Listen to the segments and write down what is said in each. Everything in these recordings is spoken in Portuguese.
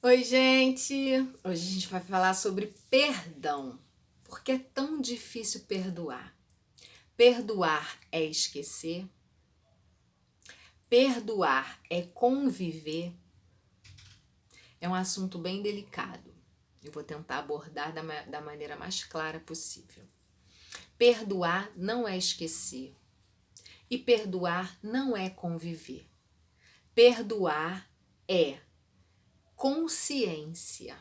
Oi, gente! Hoje a gente vai falar sobre perdão. Por que é tão difícil perdoar? Perdoar é esquecer? Perdoar é conviver? É um assunto bem delicado. Eu vou tentar abordar da maneira mais clara possível. Perdoar não é esquecer. E perdoar não é conviver. Perdoar é consciência.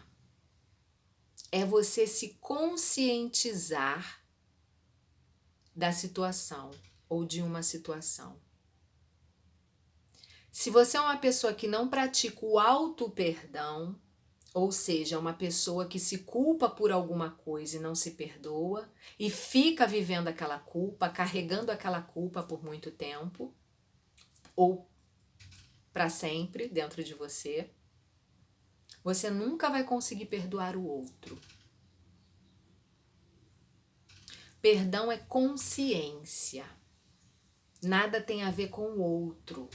É você se conscientizar da situação ou de uma situação. Se você é uma pessoa que não pratica o auto-perdão, ou seja, uma pessoa que se culpa por alguma coisa e não se perdoa, e fica vivendo aquela culpa, carregando aquela culpa por muito tempo, ou para sempre dentro de você, você nunca vai conseguir perdoar o outro. Perdão é consciência. Nada tem a ver com o outro.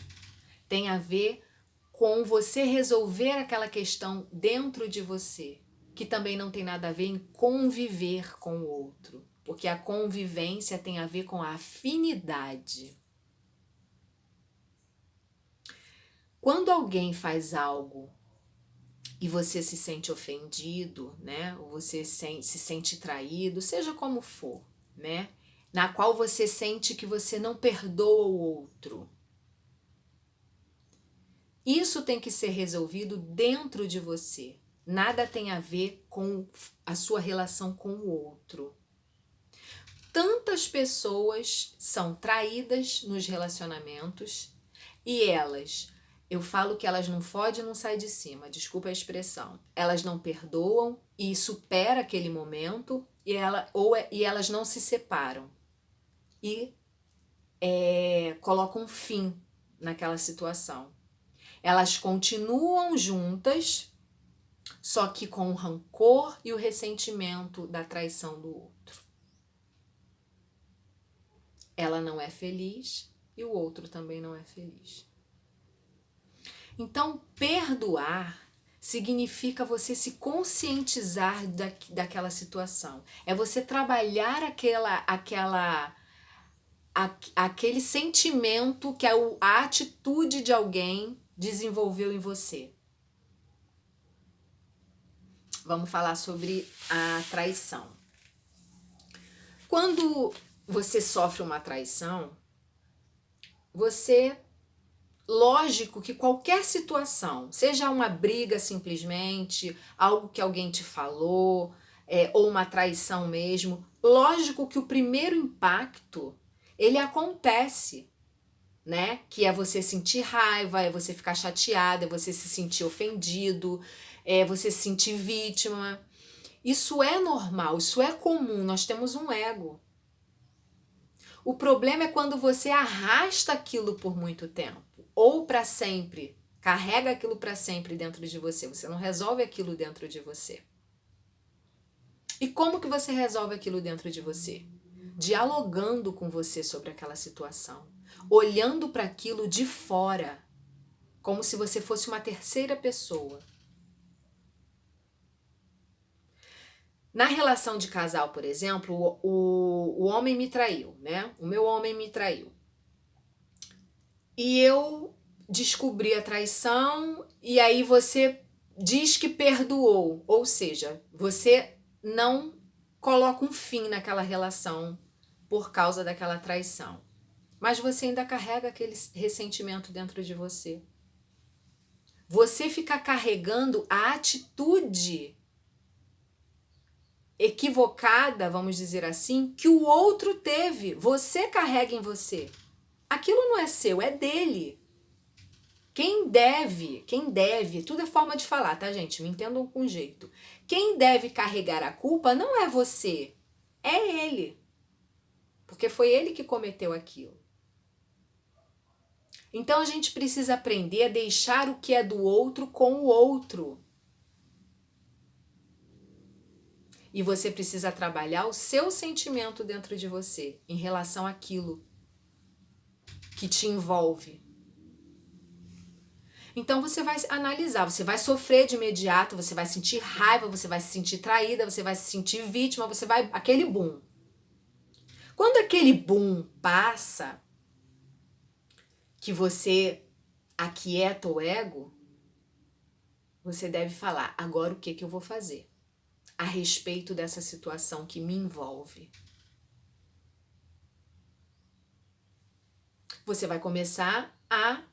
Tem a ver com você resolver aquela questão dentro de você, que também não tem nada a ver em conviver com o outro, porque a convivência tem a ver com a afinidade. Quando alguém faz algo e você se sente ofendido, né? Ou você se sente traído, seja como for, né? Na qual você sente que você não perdoa o outro. Isso tem que ser resolvido dentro de você. Nada tem a ver com a sua relação com o outro. Tantas pessoas são traídas nos relacionamentos e eu falo que elas não fodem e não saem de cima, desculpa a expressão. Elas não perdoam e supera aquele momento e elas não se separam e colocam um fim naquela situação. Elas continuam juntas, só que com o rancor e o ressentimento da traição do outro. Ela não é feliz e o outro também não é feliz. Então, perdoar significa você se conscientizar daquela situação. É você trabalhar aquele sentimento que a atitude de alguém desenvolveu em você. Vamos falar sobre a traição. Quando você sofre uma traição, lógico que qualquer situação, seja uma briga simplesmente, algo que alguém te falou, ou uma traição mesmo, lógico que o primeiro impacto, ele acontece, né? Que é você sentir raiva, é você ficar chateado, é você se sentir ofendido, é você se sentir vítima. Isso é normal, isso é comum, nós temos um ego. O problema é quando você arrasta aquilo por muito tempo, ou para sempre, carrega aquilo para sempre dentro de você, você não resolve aquilo dentro de você. E como que você resolve aquilo dentro de você? Dialogando com você sobre aquela situação, olhando para aquilo de fora, como se você fosse uma terceira pessoa. Na relação de casal, por exemplo, o homem me traiu, né? O meu homem me traiu. E eu descobri a traição e aí você diz que perdoou, ou seja, você não coloca um fim naquela relação por causa daquela traição. Mas você ainda carrega aquele ressentimento dentro de você. Você fica carregando a atitude equivocada, vamos dizer assim, que o outro teve. Você carrega em você. Aquilo não é seu, é dele. Quem deve, tudo é forma de falar, tá, gente? Me entendam com jeito. Quem deve carregar a culpa não é você, é ele. Porque foi ele que cometeu aquilo. Então a gente precisa aprender a deixar o que é do outro com o outro. E você precisa trabalhar o seu sentimento dentro de você em relação àquilo que te envolve. Então você vai analisar, você vai sofrer de imediato, você vai sentir raiva, você vai se sentir traída, você vai se sentir vítima, você vai aquele boom. Quando aquele boom passa, que você aquieta o ego, você deve falar: agora o que eu vou fazer a respeito dessa situação que me envolve? Você vai começar a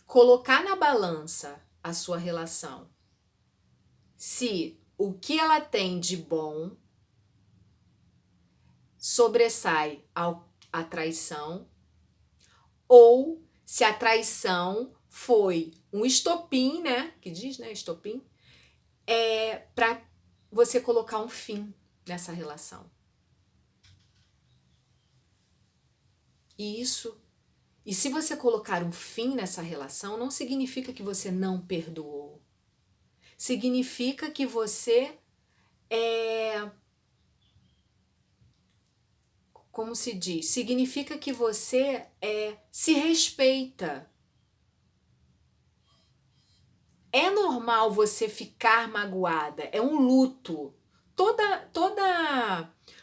colocar na balança a sua relação. Se o que ela tem de bom sobressai a traição, ou se a traição foi um estopim, né? Que diz, né? Estopim. Para você colocar um fim nessa relação. E se você colocar um fim nessa relação, não significa que você não perdoou. Significa que você como se diz? Significa que você se respeita. É normal você ficar magoada, é um luto.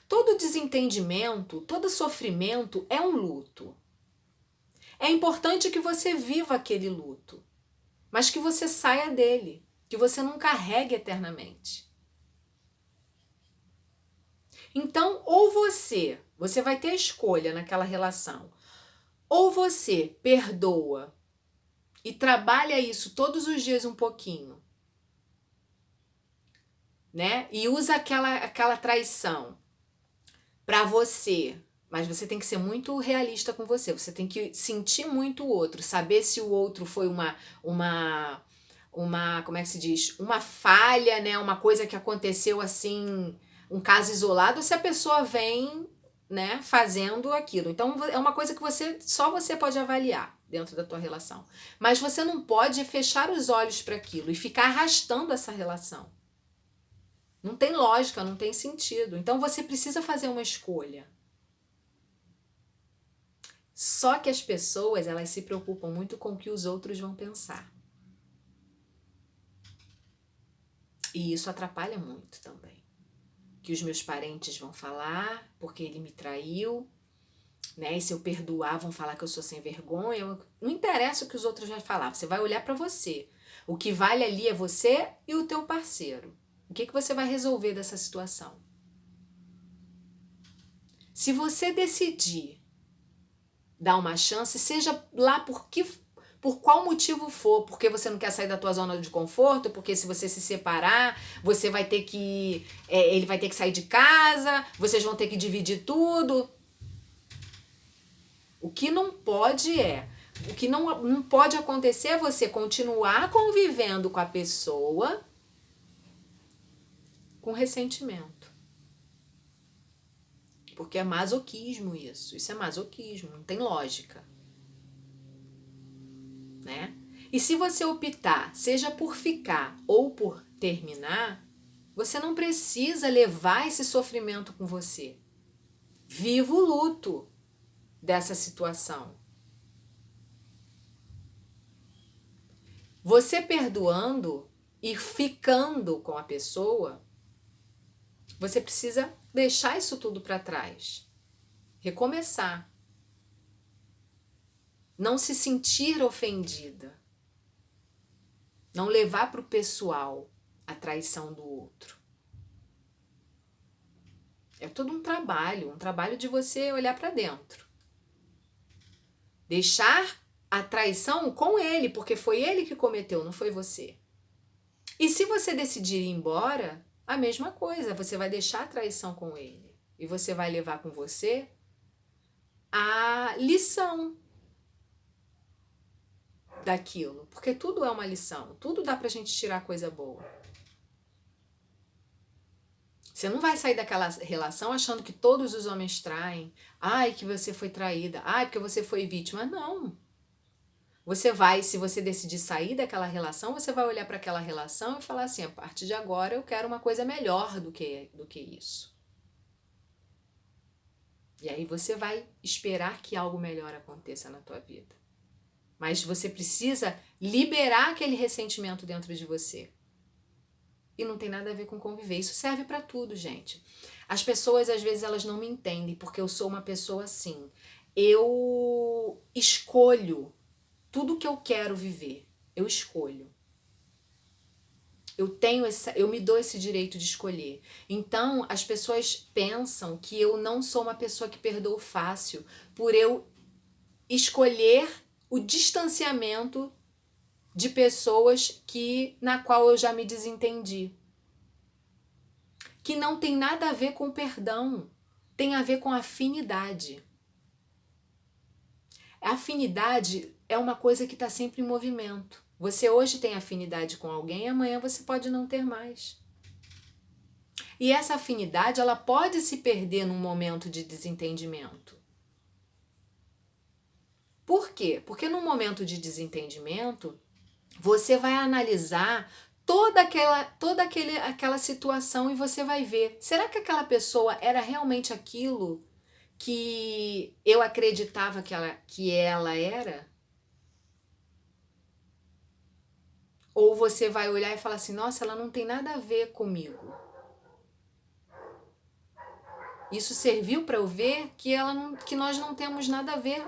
Todo desentendimento, todo sofrimento é um luto. É importante que você viva aquele luto, mas que você saia dele, que você não carregue eternamente. Então, ou você vai ter a escolha naquela relação, ou você perdoa e trabalha isso todos os dias um pouquinho, né? E usa aquela traição para você, mas você tem que ser muito realista com você. Você tem que sentir muito o outro, saber se o outro foi uma como é que se diz? Uma falha, né? Uma coisa que aconteceu assim, um caso isolado, ou se a pessoa vem, né, fazendo aquilo. Então é uma coisa que só você pode avaliar dentro da tua relação. Mas você não pode fechar os olhos para aquilo e ficar arrastando essa relação. Não tem lógica, não tem sentido. Então você precisa fazer uma escolha. Só que as pessoas, elas se preocupam muito com o que os outros vão pensar. E isso atrapalha muito também. Que os meus parentes vão falar, porque ele me traiu, né? E se eu perdoar, vão falar que eu sou sem vergonha. Não interessa o que os outros vão falar, você vai olhar para você. O que vale ali é você e o teu parceiro. O que você vai resolver dessa situação? Se você decidir dar uma chance, seja lá por qual motivo for, porque você não quer sair da tua zona de conforto, porque se você se separar, você vai ter que ele vai ter que sair de casa, vocês vão ter que dividir tudo. O que não pode acontecer é você continuar convivendo com a pessoa com ressentimento. Porque é masoquismo isso. Isso é masoquismo, não tem lógica. Né? E se você optar, seja por ficar ou por terminar, você não precisa levar esse sofrimento com você. Viva o luto dessa situação. Você perdoando e ficando com a pessoa, você precisa deixar isso tudo para trás. Recomeçar. Não se sentir ofendida. Não levar para o pessoal a traição do outro. É todo um trabalho de você olhar para dentro. Deixar a traição com ele, porque foi ele que cometeu, não foi você. E se você decidir ir embora, a mesma coisa, você vai deixar a traição com ele. E você vai levar com você a lição daquilo. Porque tudo é uma lição, tudo dá pra gente tirar coisa boa. Você não vai sair daquela relação achando que todos os homens traem. Ai, que você foi traída. Ai, porque você foi vítima. Não. Você vai, se você decidir sair daquela relação, você vai olhar para aquela relação e falar assim, a partir de agora eu quero uma coisa melhor do que isso. E aí você vai esperar que algo melhor aconteça na tua vida. Mas você precisa liberar aquele ressentimento dentro de você. E não tem nada a ver com conviver. Isso serve para tudo, gente. As pessoas, às vezes, elas não me entendem porque eu sou uma pessoa assim. Eu escolho tudo que eu quero viver. Eu escolho. Eu me dou esse direito de escolher. Então, as pessoas pensam que eu não sou uma pessoa que perdoa fácil por eu escolher o distanciamento de pessoas na qual eu já me desentendi. Que não tem nada a ver com perdão, tem a ver com afinidade. A afinidade é uma coisa que está sempre em movimento. Você hoje tem afinidade com alguém, amanhã você pode não ter mais. E essa afinidade, ela pode se perder num momento de desentendimento. Por quê? Porque num momento de desentendimento, você vai analisar toda aquela situação e você vai ver, será que aquela pessoa era realmente aquilo que eu acreditava que ela era? Ou você vai olhar e falar assim, nossa, ela não tem nada a ver comigo. Isso serviu para eu ver que nós não temos nada a ver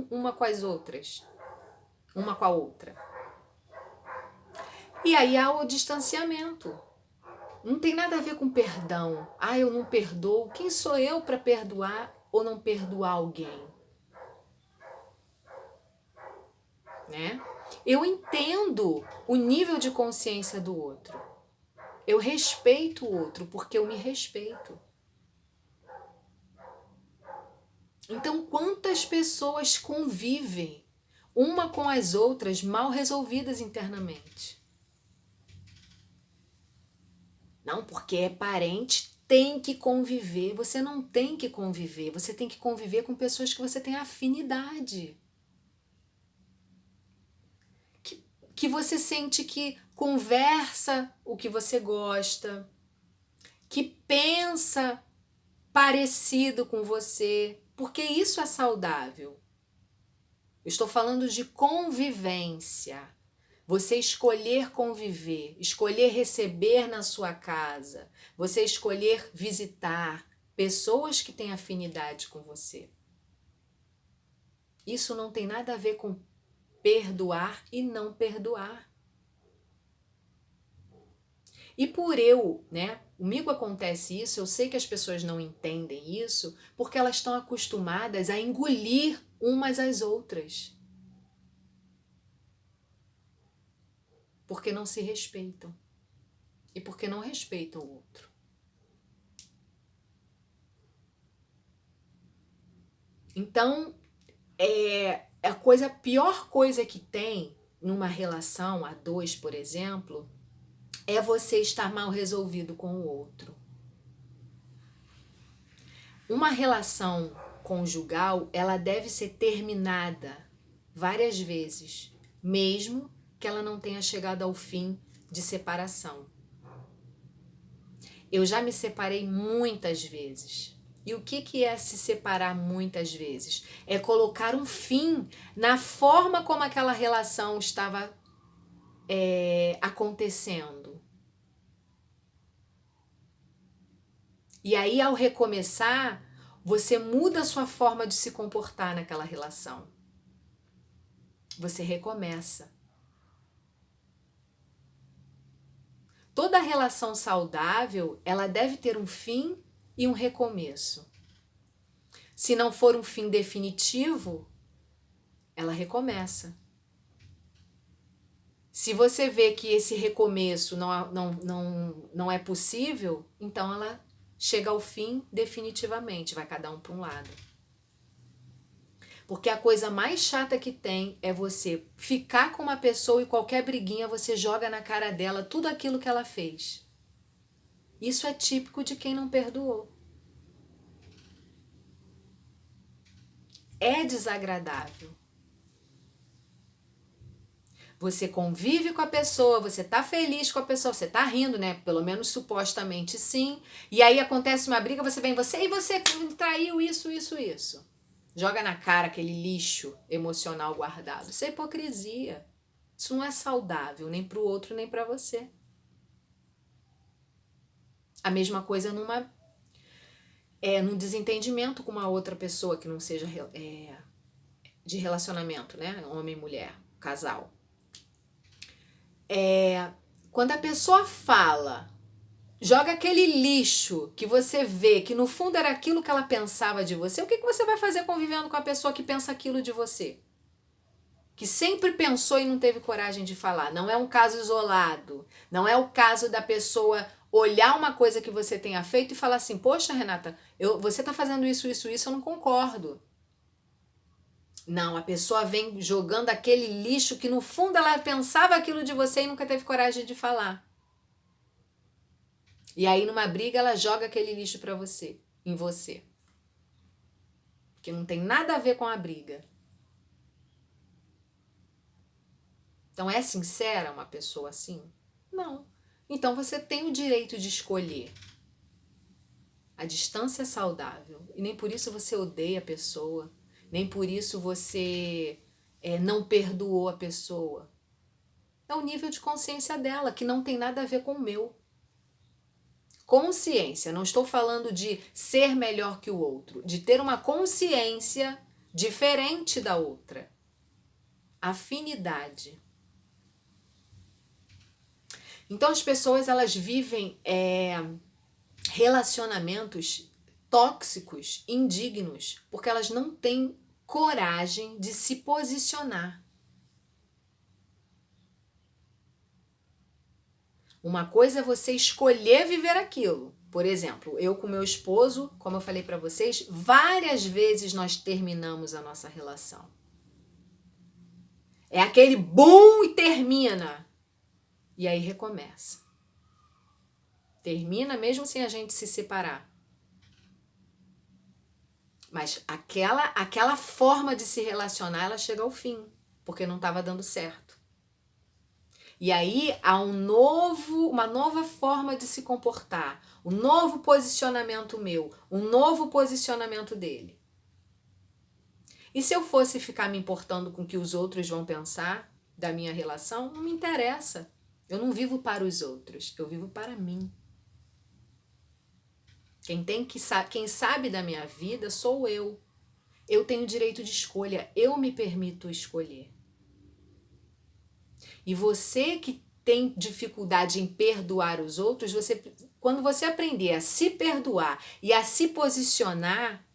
uma com as outras, uma com a outra. E aí há o distanciamento. Não tem nada a ver com perdão. Ah, eu não perdoo. Quem sou eu para perdoar ou não perdoar alguém? Né? Eu entendo o nível de consciência do outro. Eu respeito o outro porque eu me respeito. Então, quantas pessoas convivem uma com as outras mal resolvidas internamente? Não, porque é parente, tem que conviver. Você não tem que conviver. Você tem que conviver com pessoas que você tem afinidade. Que você sente que conversa o que você gosta, que pensa parecido com você, porque isso é saudável. Eu estou falando de convivência. Você escolher conviver, escolher receber na sua casa, você escolher visitar pessoas que têm afinidade com você. Isso não tem nada a ver com perdoar e não perdoar. E comigo acontece isso, eu sei que as pessoas não entendem isso, porque elas estão acostumadas a engolir umas às outras. Porque não se respeitam. E porque não respeitam o outro. Então, a pior coisa que tem numa relação a dois, por exemplo, é você estar mal resolvido com o outro. Uma relação conjugal, ela deve ser terminada várias vezes, mesmo que ela não tenha chegado ao fim de separação. Eu já me separei muitas vezes. E o que é se separar muitas vezes? É colocar um fim na forma como aquela relação estava acontecendo. E aí, ao recomeçar, você muda a sua forma de se comportar naquela relação. Você recomeça. Toda relação saudável, ela deve ter um fim e um recomeço. Se não for um fim definitivo, ela recomeça. Se você vê que esse recomeço não é possível, então ela chega ao fim definitivamente, vai cada um para um lado. Porque a coisa mais chata que tem é você ficar com uma pessoa e qualquer briguinha você joga na cara dela tudo aquilo que ela fez. Isso é típico de quem não perdoou. É desagradável. Você convive com a pessoa, você tá feliz com a pessoa, você tá rindo, né? Pelo menos supostamente sim. E aí acontece uma briga, você traiu isso. joga na cara aquele lixo emocional guardado. Isso é hipocrisia. Isso não é saudável nem para o outro nem para você. A mesma coisa num desentendimento com uma outra pessoa que não seja de relacionamento, né? Homem e mulher, casal. Quando a pessoa fala, joga aquele lixo que você vê que no fundo era aquilo que ela pensava de você, o que você vai fazer convivendo com a pessoa que pensa aquilo de você? Que sempre pensou e não teve coragem de falar. Não é um caso isolado. Não é o caso da pessoa olhar uma coisa que você tenha feito e falar assim, poxa, Renata, você tá fazendo isso, eu não concordo. Não, a pessoa vem jogando aquele lixo que no fundo ela pensava aquilo de você e nunca teve coragem de falar. E aí numa briga ela joga aquele lixo pra você, em você. Que não tem nada a ver com a briga. Então é sincera uma pessoa assim? Não. Então você tem o direito de escolher. A distância é saudável. E nem por isso você odeia a pessoa. Nem por isso você não perdoou a pessoa. É o nível de consciência dela, que não tem nada a ver com o meu. Consciência, não estou falando de ser melhor que o outro, de ter uma consciência diferente da outra. Afinidade. Então as pessoas elas vivem relacionamentos tóxicos, indignos, porque elas não têm coragem de se posicionar. Uma coisa é você escolher viver aquilo. Por exemplo, eu com meu esposo, como eu falei para vocês, várias vezes nós terminamos a nossa relação. É aquele boom e termina. E aí recomeça. Termina mesmo sem a gente se separar. Mas aquela forma de se relacionar, ela chega ao fim, porque não estava dando certo. E aí há uma nova forma de se comportar, um novo posicionamento meu, um novo posicionamento dele. E se eu fosse ficar me importando com o que os outros vão pensar da minha relação, não me interessa. Eu não vivo para os outros, eu vivo para mim. Quem sabe da minha vida sou eu. Eu tenho direito de escolha, eu me permito escolher. E você que tem dificuldade em perdoar os outros, quando você aprender a se perdoar e a se posicionar,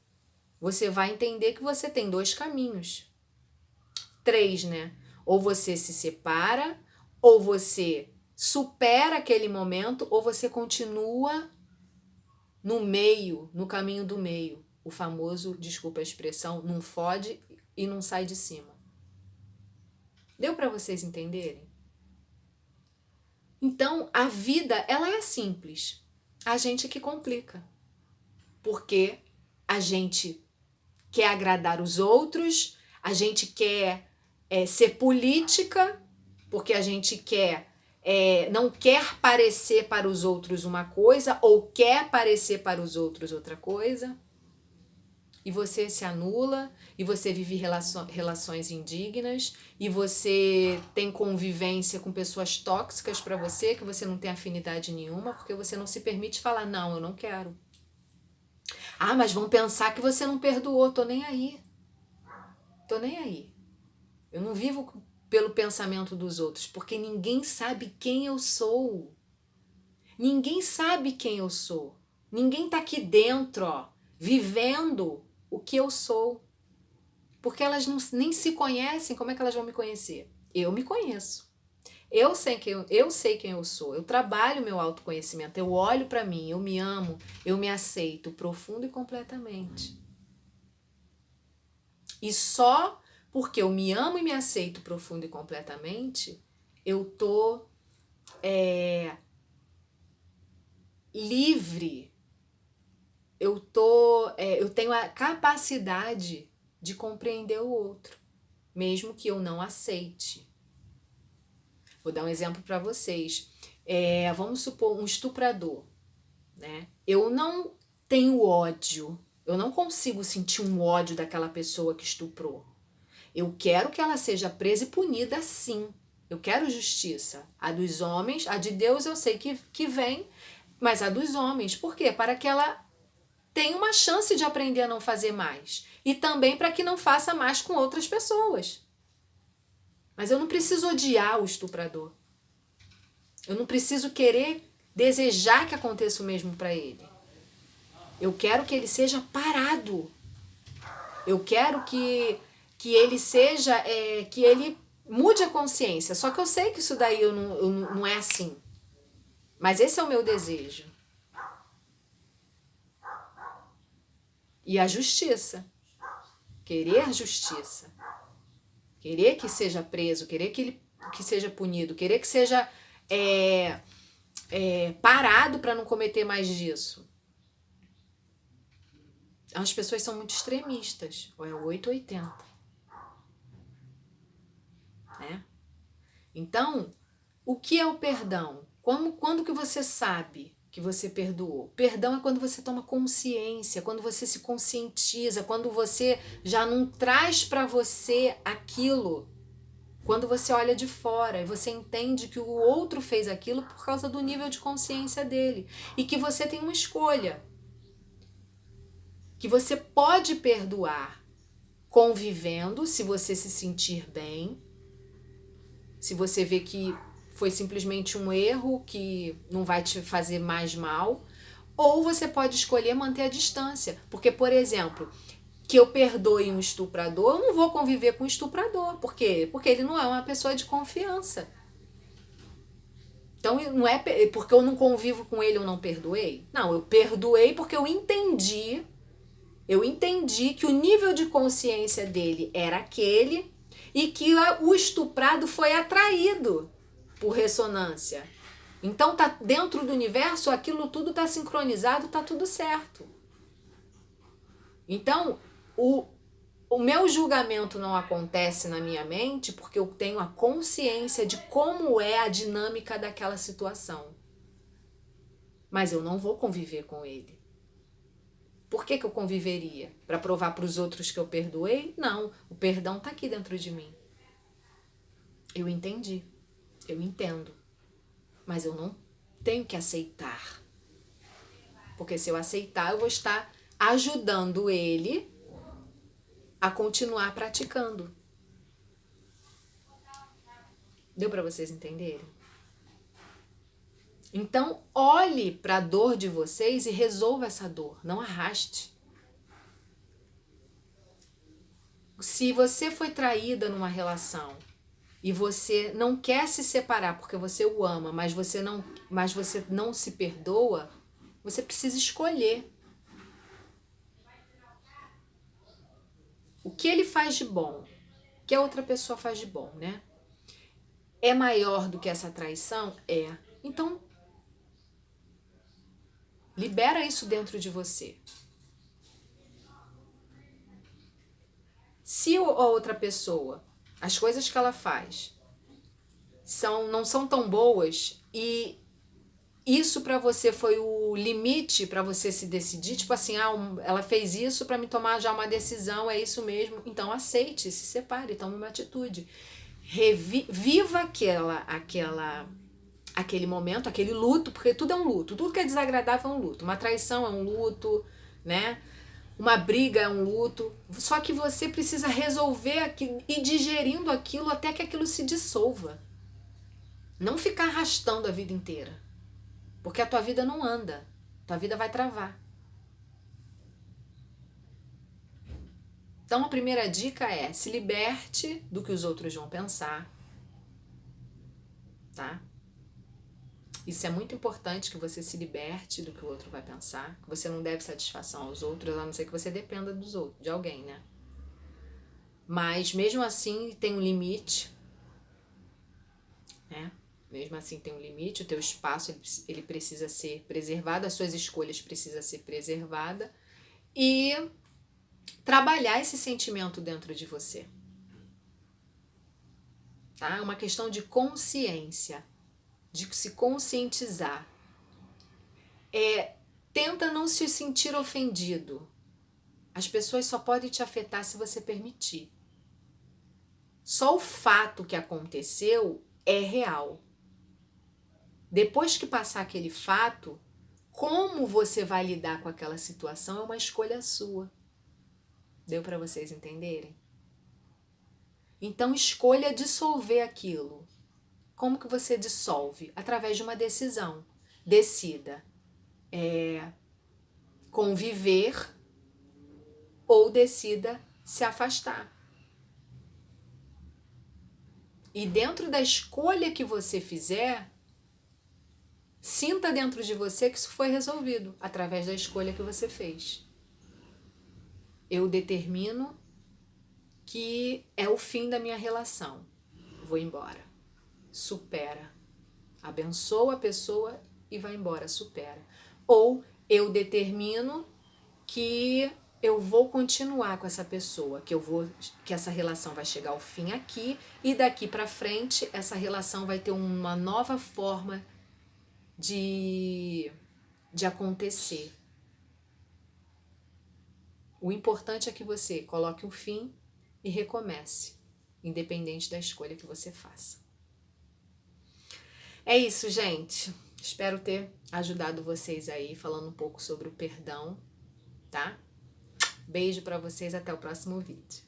você vai entender que você tem 2 caminhos. 3, né? Ou você se separa, ou você supera aquele momento, ou você continua no meio, no caminho do meio. O famoso, desculpa a expressão, não fode e não sai de cima. Deu para vocês entenderem? Então, a vida, ela é simples. A gente que complica. Porque a gente quer agradar os outros, a gente quer ser política, porque a gente não quer parecer para os outros uma coisa ou quer parecer para os outros outra coisa. E você se anula, e você vive relações indignas, e você tem convivência com pessoas tóxicas para você, que você não tem afinidade nenhuma, porque você não se permite falar, não, eu não quero. Ah, mas vão pensar que você não perdoou, tô nem aí. Tô nem aí. Eu não vivo pelo pensamento dos outros, porque ninguém sabe quem eu sou. Ninguém sabe quem eu sou. Ninguém tá aqui dentro, ó, vivendo o que eu sou. Porque elas nem se conhecem, como é que elas vão me conhecer? Eu me conheço. Eu sei quem eu sou. Eu trabalho meu autoconhecimento. Eu olho para mim, eu me amo, eu me aceito profundo e completamente. E só porque eu me amo e me aceito profundo e completamente, eu tô livre. Eu tenho a capacidade de compreender o outro, mesmo que eu não aceite. Vou dar um exemplo para vocês. Vamos supor um estuprador, né? Eu não tenho ódio Eu não consigo sentir um ódio daquela pessoa que estuprou. Eu quero que ela seja presa e punida, sim. Eu quero justiça. A dos homens, a de Deus eu sei que vem, mas a dos homens. Por quê? Para que ela tenha uma chance de aprender a não fazer mais. E também para que não faça mais com outras pessoas. Mas eu não preciso odiar o estuprador. Eu não preciso querer, desejar que aconteça o mesmo para ele. Eu quero que ele seja parado. Eu quero que ele seja, que ele mude a consciência. Só que eu sei que isso daí eu não é assim. Mas esse é o meu desejo. E a justiça. Querer justiça. Querer que seja preso, querer que seja punido, querer que seja parado para não cometer mais disso. As pessoas são muito extremistas. Ou é 880. Né? Então, o que é o perdão? Quando que você sabe que você perdoou? Perdão é quando você toma consciência, quando você se conscientiza, quando você já não traz para você aquilo, quando você olha de fora e você entende que o outro fez aquilo por causa do nível de consciência dele e que você tem uma escolha, que você pode perdoar convivendo, se você se sentir bem, se você vê que foi simplesmente um erro que não vai te fazer mais mal, ou você pode escolher manter a distância. Porque, por exemplo, que eu perdoe um estuprador, eu não vou conviver com um estuprador. Por quê? Porque ele não é uma pessoa de confiança. Então, não é porque eu não convivo com ele, eu não perdoei. Não, eu perdoei porque eu entendi que o nível de consciência dele era aquele e que o estuprado foi atraído por ressonância. Então tá dentro do universo, aquilo tudo tá sincronizado, tá tudo certo. Então, o meu julgamento não acontece na minha mente porque eu tenho a consciência de como é a dinâmica daquela situação. Mas eu não vou conviver com ele. Por que eu conviveria? Para provar para os outros que eu perdoei? Não, o perdão tá aqui dentro de mim. Eu entendi, eu entendo, mas eu não tenho que aceitar. Porque se eu aceitar, eu vou estar ajudando ele a continuar praticando. Deu para vocês entenderem? Então, olhe para a dor de vocês e resolva essa dor, não arraste. Se você foi traída numa relação e você não quer se separar porque você o ama, mas você não se perdoa, você precisa escolher. O que ele faz de bom, que a outra pessoa faz de bom, né? É maior do que essa traição? É. Então, libera isso dentro de você. Se a outra pessoa, as coisas que ela faz, não são tão boas e isso para você foi o limite para você se decidir, tipo assim, ela fez isso para me tomar já uma decisão, é isso mesmo, então aceite, se separe, tome uma atitude. Viva aquele momento, aquele luto, porque tudo é um luto, tudo que é desagradável é um luto, uma traição é um luto, né? Uma briga é um luto, só que você precisa resolver aquilo, e digerindo aquilo até que aquilo se dissolva. Não ficar arrastando a vida inteira, porque a tua vida não anda, tua vida vai travar. Então a primeira dica é: se liberte do que os outros vão pensar, tá? Isso é muito importante, que você se liberte do que o outro vai pensar, que você não deve satisfação aos outros, a não ser que você dependa dos outros, de alguém, né? Mas mesmo assim tem um limite, né? Mesmo assim tem um limite, o teu espaço ele precisa ser preservado, as suas escolhas precisam ser preservadas e trabalhar esse sentimento dentro de você. Tá? É uma questão de consciência, de se conscientizar. Tenta não se sentir ofendido. As pessoas só podem te afetar se você permitir. Só o fato que aconteceu é real. Depois que passar aquele fato, como você vai lidar com aquela situação é uma escolha sua. Deu para vocês entenderem? Então escolha dissolver aquilo. Como que você dissolve? Através de uma decisão. Decida conviver ou decida se afastar. E dentro da escolha que você fizer, sinta dentro de você que isso foi resolvido através da escolha que você fez. Eu determino que é o fim da minha relação. Vou embora. Supera. Abençoa a pessoa e vai embora, supera. Ou eu determino que eu vou continuar com essa pessoa, que essa relação vai chegar ao fim aqui e daqui para frente essa relação vai ter uma nova forma de acontecer. O importante é que você coloque um fim e recomece, independente da escolha que você faça. É isso, gente. Espero ter ajudado vocês aí, falando um pouco sobre o perdão, tá? Beijo pra vocês, até o próximo vídeo.